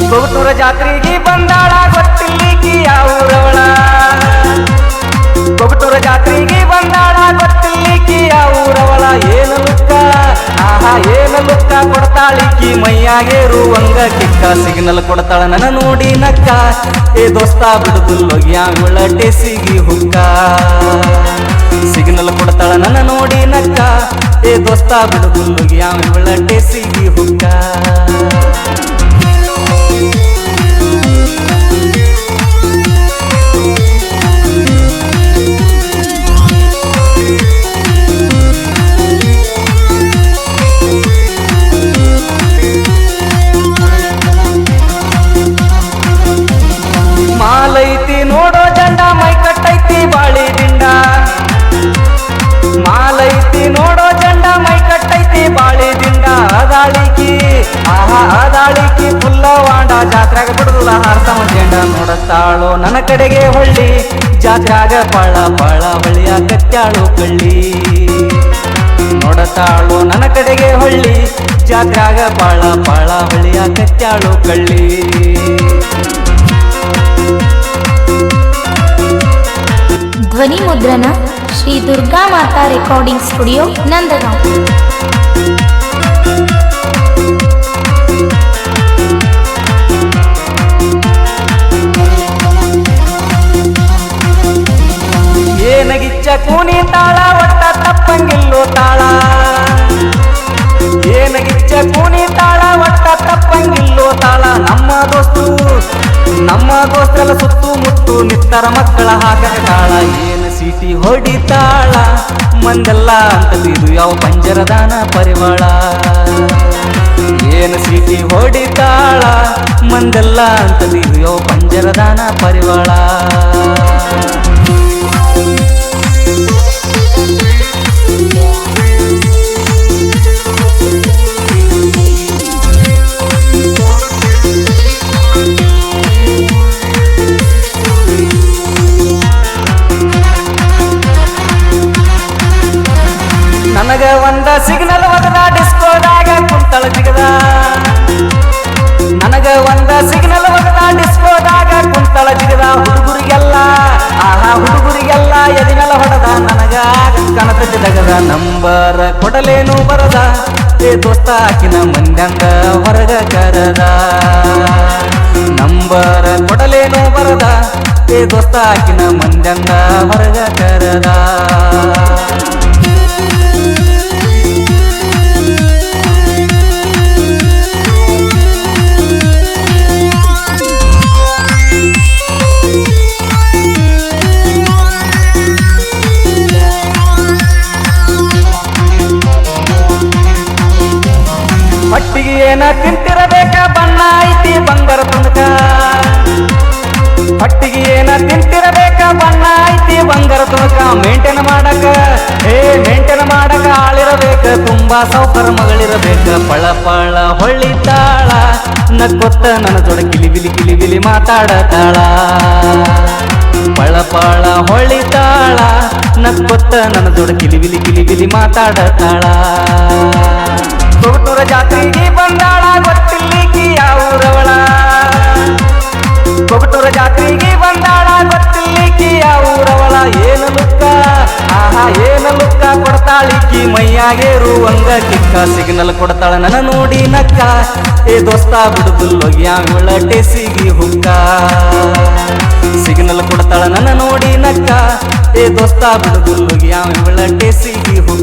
ಕೊಗಟೂರ ಜಾತ್ರೆಗೆ ಬಂದಾಳ ಗೊತ್ತಿಲ್ಲಿಕಿ ಯಾವೂರವಳ ಕೊಗಟೂರ ಜಾತ್ರೆಗೆ ಬಂದಾಳ ಗೊತ್ತಿಲ್ಲಿಕಿ ಯಾವೂರವಳ ಏನು ಲುಕ್ಕ ಆಹಾ ಏನು ಲುಕ್ಕ ಕೊಡ್ತಾಳಿಕಿ ಮೈಯಾಗೇರುವಂಗ ಕಿಕ್ಕ ಸಿಗ್ನಲ್ ಕೊಡ್ತಾಳ ನನ್ನ ನೋಡಿ ನಕ್ಕ ಏ ದೋಸ್ತ ಬಿಡುದಿಲ್ಲೊಗ್ಯಾವಿಳ ಟೆಸಿಗಿ ಹುಕ್ಕ ಸಿಗ್ನಲ್ ಕೊಡ್ತಾಳ ನನ್ನ ನೋಡಿ ನಕ್ಕ ಏ ದೋಸ್ತ ಬಿಡುದಿಲ್ಲೊಗ್ಯಾವಿಳ ಟೆಸಿಗಿ ಹುಕ್ಕ ಮಾಲೈತಿ ನೋಡೋ ಜಂಡ ಮೈ ಕಟ್ಟೈತಿ ಬಾಳಿ ದಿಂಡ ಮಾಲೈತಿ ನೋಡೋ ಜಂಡ ಮೈ ಕಟ್ಟೈತಿ ಬಾಳಿ ದಿಂಡ ಅದಾಳಿಕಿ ಆಹಾ ಅದಾಳಿಕಿ ಪುಲ್ಲವಾಂಡ ಜಾತ್ರಾಗ ಬಿಡುದಿಲ್ಲ ಹಾರ್ಸಮ ಜೆಂಡ ನೋಡತಾಳೋ ನನ್ನ ಕಡೆಗೆ ಹೊಳ್ಳಿ ಜಾತ್ರಾಗ ಪಳ ಪಳ ಬಳಿಯ ಕತ್ಯಾಳು ಕಳ್ಳಿ ನೋಡತಾಳೋ ನನ್ನ ಕಡೆಗೆ ಹೊಳ್ಳಿ ಜಾತ್ರಾಗ ಪಳ ಪಳ ಬಳಿಯ ಕತ್ಯಾಳು ಕಳ್ಳಿ ಧ್ವನಿ ಮುದ್ರಣ ಶ್ರೀ ದುರ್ಗಾ ಮಾತಾ ರೆಕಾರ್ಡಿಂಗ್ ಸ್ಟುಡಿಯೋ ನಂದಗಾಂವ್. ಏನಗಿಚ್ಚ ಕೂನಿ ತಾಳ ಒಟ್ಟ ತಪ್ಪಂಗಿಲ್ಲೋ ತಾಳ ಏನಗಿಚ್ಚ ಕೂನಿ ತಾಳ ಒಟ್ಟ ತಪ್ಪಂಗಿಲ್ಲೋ ತಾಳ ನಮ್ಮ ದೋಸ್ತೆಲ್ಲ ಸುತ್ತು ಮುತ್ತು ನಿತ್ತರ ಮಕ್ಕಳ ಹಾಕಕ ತಾಳ ಏನು ಸೀಟಿ ಹೊಡಿತಾಳ ಮಂದೆಲ್ಲ ಅಂತದಿದು ಯಾವ ಪಂಜರದಾನ ಪರಿವಾಳ ಏನು ಸೀಟಿ ಹೊಡಿತಾಳ ಮಂದೆಲ್ಲ ಅಂತದಿದು ಯಾವ ಪಂಜರದಾನ ಪರಿವಾಳ ನನಗ ಒಂದ ಸಿಗ್ನಲ್ ಒದದ ಡಿಸ್ಕೋದಾಗ ಕುಂತಳ ಜಿಗದ ನನಗ ಒಂದ ಸಿಗ್ನಲ್ ಒದದ ಡಿಸ್ಕೋದಾಗ ಕುಂತಳ ಜಿಗದ ಹುಡುಗರಿಗೆಲ್ಲ ಆಹಾ ಹುಡುಗರಿಗೆಲ್ಲ ಎದಿನೆಲ್ಲ ಹೊಡೆದ ನನಗ ಕನತ ಜಗದ ನಂಬರ್ ಕೊಡಲೇನು ಬರದ ಏ ದೋಸ್ತ ಆಕಿನ ಮಂದ್ಯಂಗ ಹೊರಗ ಕರದ ನಂಬರ್ ಕೊಡಲೇನು ಬರದ ಏ ದೋಸ್ತ ಆಕಿನ ಮಂದ್ಯಂಗ ಹೊರಗ ಕರದ ಹೊಟ್ಟಿಗೆ ಏನ ತಿಂತಿರಬೇಕ ಬಣ್ಣ ಐತಿ ಬಂಗಾರ ತುಣಕ ಹೊಟ್ಟಿಗೆ ಏನ ತಿಂತಿರಬೇಕ ಬಣ್ಣ ಐತಿ ಬಂಗಾರ ತುಣಕ ಮೇಂಟೈನ್ ಮಾಡಕ ಆಳಿರಬೇಕ ತುಂಬಾ ಸೌಕರ ಮಗಳಿರಬೇಕ ಪಳ ಪಳ ಹೊಳ್ಳಿತಾಳ ನಕ್ಕೊತ್ತ ನನ್ನ ಜೋಡ ಕಿಲಿಬಿಲಿ ಮಾತಾಡತಾಳ ಪಳ ಪಳ ಹೊಳ್ಳಿತಾಳ ನಕ್ಕೊತ್ತ ನನ್ನ ಜೋಡ ಕಿಲಿಬಿಲಿ ಮಾತಾಡತಾಳ ಕೊಗಟೂರ ಜಾತ್ರೆಗೆ ಬಂದಾಳ ಗೊತ್ತಿಲ್ಲಿಕಿ ಯಾವೂರವಳ ಕೊಗಟೂರ ಜಾತ್ರೆಗೆ ಬಂದಾಳ ಗೊತ್ತಿಲ್ಲಿಕಿ ಯಾವೂರವಳ ಏನು ಲುಕ್ಕ ಆಹಾ ಏನು ಲುಕ್ಕ ಕೊಡ್ತಾಳಿಕಿ ಮೈಯಾಗೇರುವಂಗ ಕಿಕ್ಕ ಸಿಗ್ನಲ್ ಕೊಡ್ತಾಳ ನನ್ನ ನೋಡಿ ನಕ್ಕ ಏ ದೋಸ್ತ ಬಿಡುದಿಲ್ಲೊಗ್ಯಾವಿಳ ಟೆಸಿಗಿ ಹುಕ್ಕ ಸಿಗ್ನಲ್ ಕೊಡ್ತಾಳ ನನ್ನ ನೋಡಿ ನಕ್ಕ ಏ ದೋಸ್ತ ಬಿಡುದಿಲ್ಲೊಗ್ಯಾವಿಳ ಟೆಸಿಗಿ ಹುಕ್ಕ